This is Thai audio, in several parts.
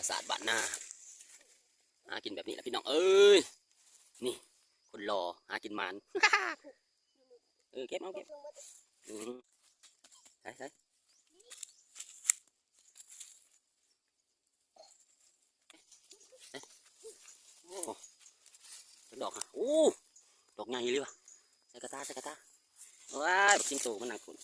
ศาสตร์บ้านหน้าหากินแบบนี้แหละพี่น้องเอ้ยนี่คนรอหากินมันเก็บเอาเก็บใส่โอ้ดอกอ่ะโอ้ดอกใหญ่เลยวะใส่กระตาว้ายจิงโตมันหนักคุณ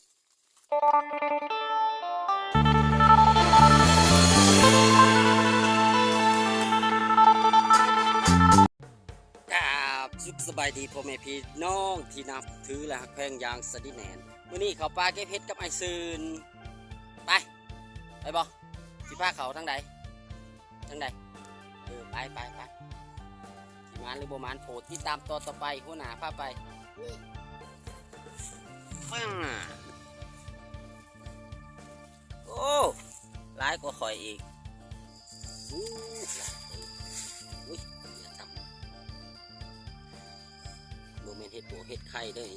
สุขสบายดีพ่อแม่พี่น้องที่นับถือและหักแพงอย่างสดิแนนมื้อนี้เขาปลาเก็บเห็ดกับไอซืนไปบ่สิพาเขาทั้งใดไปสิมานหรือบ่มานโผล่ที่ตามต่อไปหัวหน้าพาไปโอ้ร้ายกว่าข่อยอีกอุ้ยอย่าทำโมเมนต์เห็ดหัวเห็ดไข่เด้อ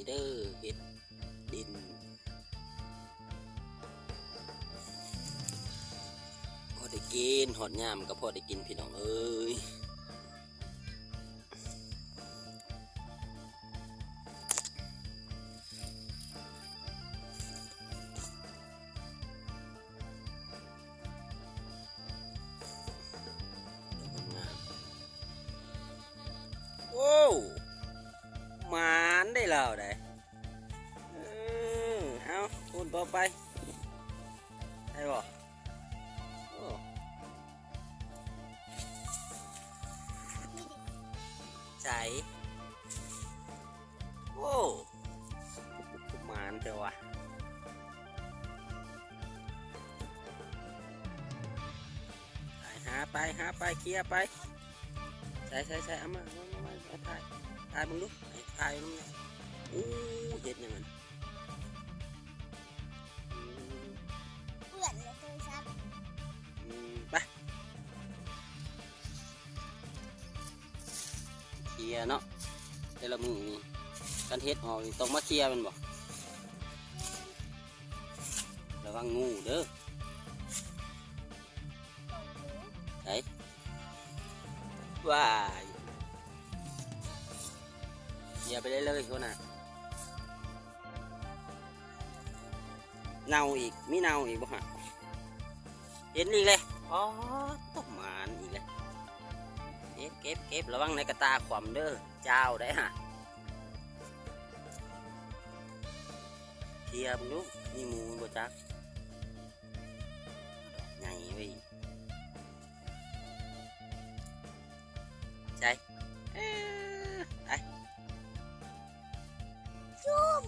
เห็ดดินพอได้กินหอดยามก็พอได้กินพี่น้องเอ้ยโอ้มานได้แล้วได้เอาพูดต่อไปได้บ่ใส่โอ้มานเถอะวะหาไปเคลียร์ไปใส่เอามาถ่ายมึงดูถ่ายมึงเนี่ยเห็ดเนี่ยมันเปื่อนเลยตัวซับไปเคลียร์เนาะแต่ละมือนี่การเฮ็ดออกต้องมาเคลียร์มันบ่ระวังงูเด้อไหนว้ายอย่าไปเลยเขาน่ะเน่าอีกมีเน่าอีกบ่ฮะเห็นอีกเลยอ๋อตกมันอีกเลยเก็บระวังในกระตาขวามเด้อเจ้าได้ฮะเทียบลูกมีมูลบ่จักใหญ่เว้ยใช่ไปจุ่ม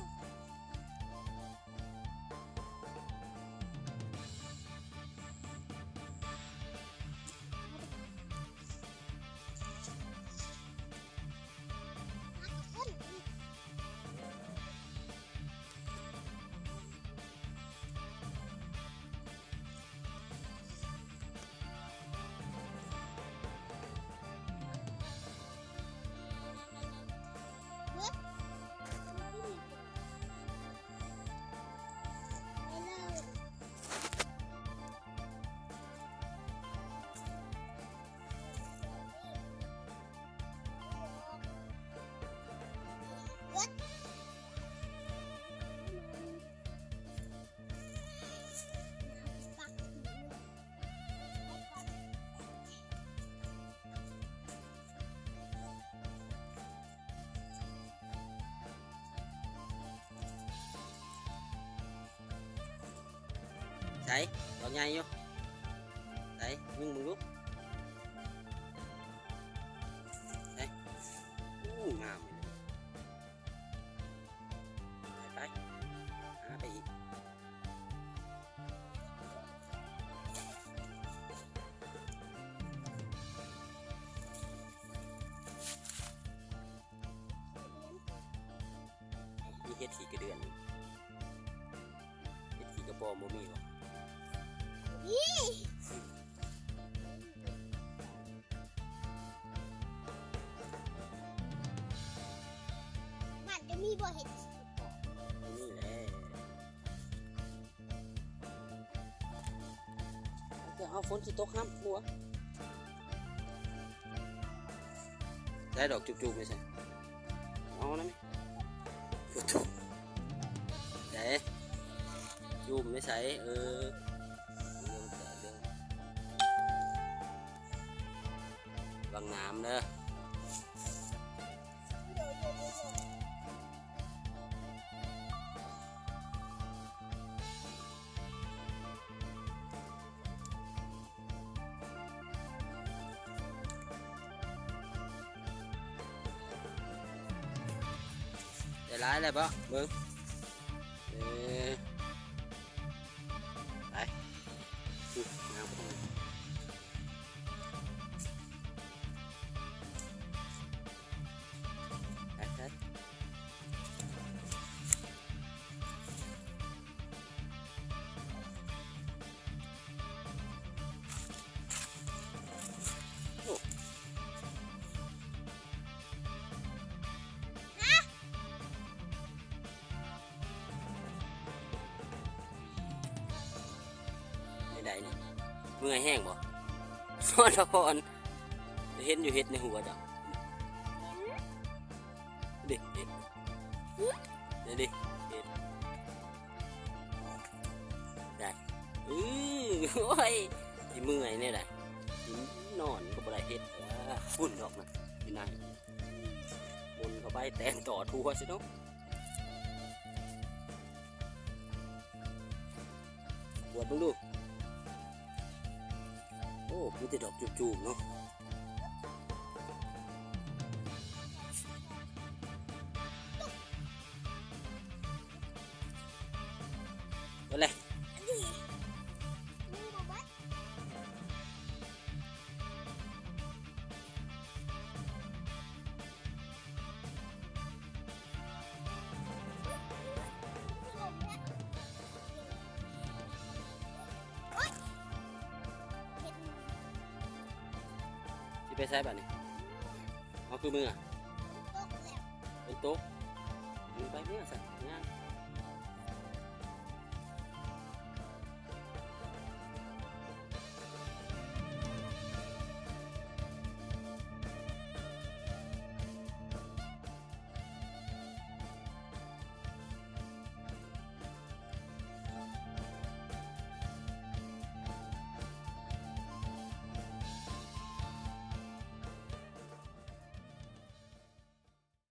ใส่ดอกใหญ่อยู่ใส่มึงลูกใส่งามไปหาไปอีกมีเห็ดขี่กระเดือนเห็ดขี่กระปอมมีวะมันจะมีบ่เห็ดนี่แหละจะเอาฝนที่ตกห้ามบัว ได้ดอกจุกๆไม่ใช่เอานะจุกๆได้จุ่มไม่ใช่เรื่องบางน้ำเด้อได้ร้ายเลยปะเบิ้งไปน้ำไปได้นี่เมื่อยแห้งบ่นอนทอนเห็นอยู่เห็ดในหัวดอกดิเห็ดดิเห็ดได้โอ้ยที่เมื่อยเนี่ยได้นอนก็บ่ได้เห็ดฝุ่นดอกนะที่นั่นมุนเข้าไปแตนต่อทัวสิเนาะปวดมึงดูโอ้มีแต่ดอกจูบๆเนาะไปเลยที่ไปใช้แบบนี้เอาคือมือเป็นโต๊ะมือไปเมื่อสัก